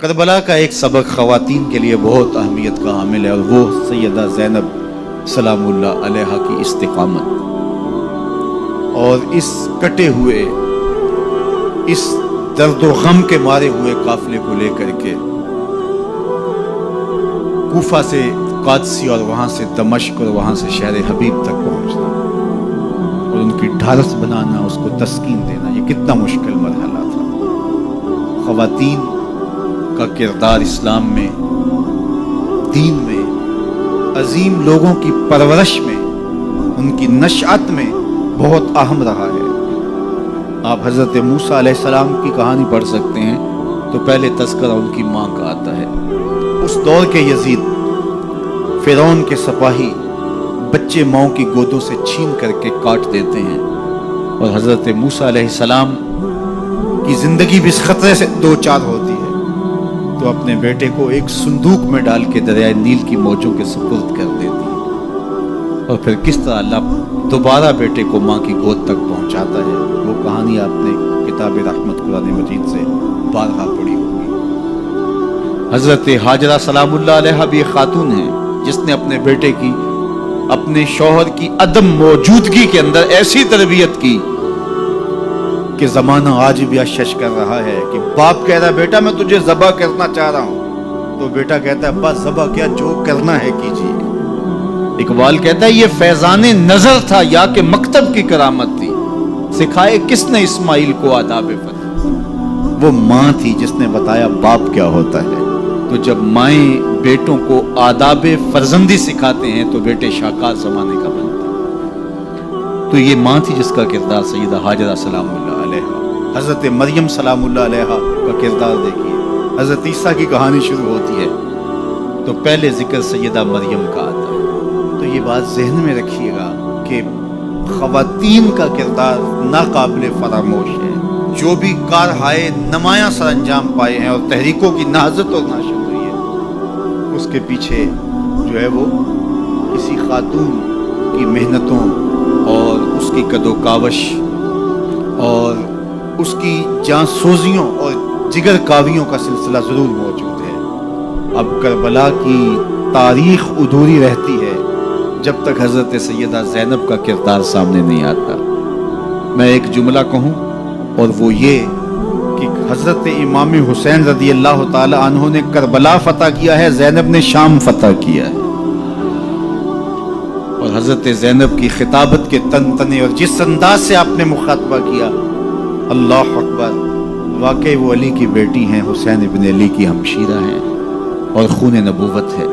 کربلا کا ایک سبق خواتین کے لیے بہت اہمیت کا حامل ہے اور وہ سیدہ زینب سلام اللہ علیہا کی استقامت اور اس کٹے ہوئے اس درد و غم کے مارے ہوئے قافلے کو لے کر کے کوفہ سے قادسی اور وہاں سے دمشق اور وہاں سے شہر حبیب تک پہنچنا اور ان کی ڈھارس بنانا، اس کو تسکین دینا، یہ کتنا مشکل مرحلہ تھا۔ خواتین کا کردار اسلام میں، دین میں، عظیم لوگوں کی پرورش میں، ان کی نشأت میں بہت اہم رہا ہے۔ آپ حضرت موسیٰ علیہ السلام کی کہانی پڑھ سکتے ہیں تو پہلے تذکرہ ان کی ماں کا آتا ہے۔ اس دور کے یزید، فرعون کے سپاہی بچے ماؤں کی گودوں سے چھین کر کے کاٹ دیتے ہیں اور حضرت موسیٰ علیہ السلام کی زندگی بھی اس خطرے سے دو چار ہوتی ہے تو اپنے بیٹے کو ایک صندوق میں ڈال کے دریائے نیل کی موجوں کے سپرد کر دیتی ہے اور پھر کس طرح اللہ دوبارہ بیٹے کو ماں کی گود تک پہنچاتا ہے، وہ کہانی آپ نے کتاب رحمت قرآن مجید سے بارہا پڑھی ہوگی۔ حضرت ہاجرہ سلام اللہ علیہا بھی ایک خاتون ہیں جس نے اپنے بیٹے کی، اپنے شوہر کی عدم موجودگی کے اندر ایسی تربیت کی کہ زمانہ آج بھی اشش کر رہا ہے کہ باپ کہہ رہا ہے بیٹا میں تجھے ذبح کرنا چاہ رہا ہوں تو بیٹا کہتا ہے ابا ذبح کیا، جو کرنا ہے کیجیے۔ اقبال کہتا ہے یہ فیضان نظر تھا یا کہ مکتب کی کرامت تھی، سکھائے کس نے اسماعیل کو آداب فتح۔ وہ ماں تھی جس نے بتایا باپ کیا ہوتا ہے۔ تو جب مائیں بیٹوں کو آداب فرزندی سکھاتے ہیں تو بیٹے شاہکار زمانے کا بنتا ہے۔ تو یہ ماں تھی جس کا کردار سیدہ ہاجرہ سلام اللہ علیہا، حضرت مریم سلام اللہ علیہا کا کردار دیکھیے۔ حضرت عیسیٰ کی کہانی شروع ہوتی ہے تو پہلے ذکر سیدہ مریم کا آتا ہے۔ تو یہ بات ذہن میں رکھیے گا کہ خواتین کا کردار ناقابل فراموش ہے۔ جو بھی کارہائے نمایاں سر انجام پائے ہیں اور تحریکوں کی نہضت اور نشر ہوئی ہے، اس کے پیچھے جو ہے وہ کسی خاتون کی محنتوں اور اس کی کد و کاوش اور اس کی جانسوزیوں اور جگر کاویوں کا سلسلہ ضرور موجود ہے۔ اب کربلا کی تاریخ ادھوری رہتی ہے جب تک حضرت سیدہ زینب کا کردار سامنے نہیں آتا۔ میں ایک جملہ کہوں اور وہ یہ کہ حضرت امام حسین رضی اللہ تعالی عنہ نے کربلا فتح کیا ہے، زینب نے شام فتح کیا ہے۔ اور حضرت زینب کی خطابت کے تنتنے اور جس انداز سے آپ نے مخاطبہ کیا، اللہ اکبر، واقعی وہ علی کی بیٹی ہیں، حسین ابن علی کی ہمشیرہ ہیں اور خون نبوت ہے۔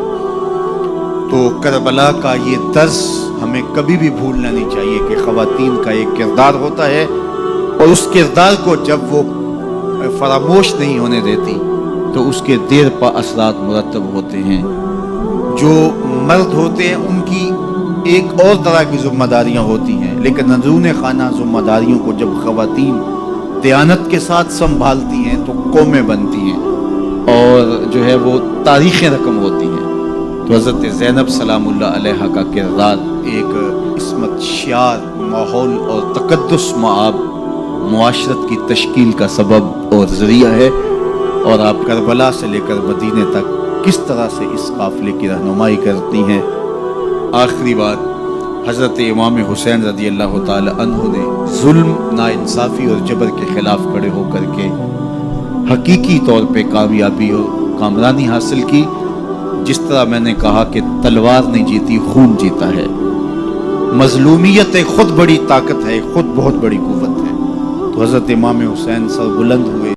تو کربلا کا یہ درس ہمیں کبھی بھی بھولنا نہیں چاہیے کہ خواتین کا ایک کردار ہوتا ہے اور اس کردار کو جب وہ فراموش نہیں ہونے دیتی تو اس کے دیر پا اثرات مرتب ہوتے ہیں۔ جو مرد ہوتے ہیں ان کی ایک اور طرح کی ذمہ داریاں ہوتی ہیں، لیکن اندرون خانہ ذمہ داریوں کو جب خواتین دیانت کے ساتھ سنبھالتی ہیں تو قومیں بنتی ہیں اور جو ہے وہ تاریخیں رقم ہوتی ہیں۔ تو حضرت زینب سلام اللہ علیہا کا کردار ایک عصمت شعار، ماحول اور تقدس مآب معاشرت کی تشکیل کا سبب اور ذریعہ ہے، اور آپ کربلا سے لے کر مدینے تک کس طرح سے اس قافلے کی رہنمائی کرتی ہیں۔ آخری بات، حضرت امام حسین رضی اللہ تعالی عنہ نے ظلم، ناانصافی اور جبر کے خلاف کھڑے ہو کر کے حقیقی طور پہ کامیابی اور کامرانی حاصل کی۔ جس طرح میں نے کہا کہ تلوار نہیں جیتی، خون جیتا ہے۔ مظلومیت خود بڑی طاقت ہے، خود بہت بڑی قوت ہے۔ تو حضرت امام حسین سر بلند ہوئے۔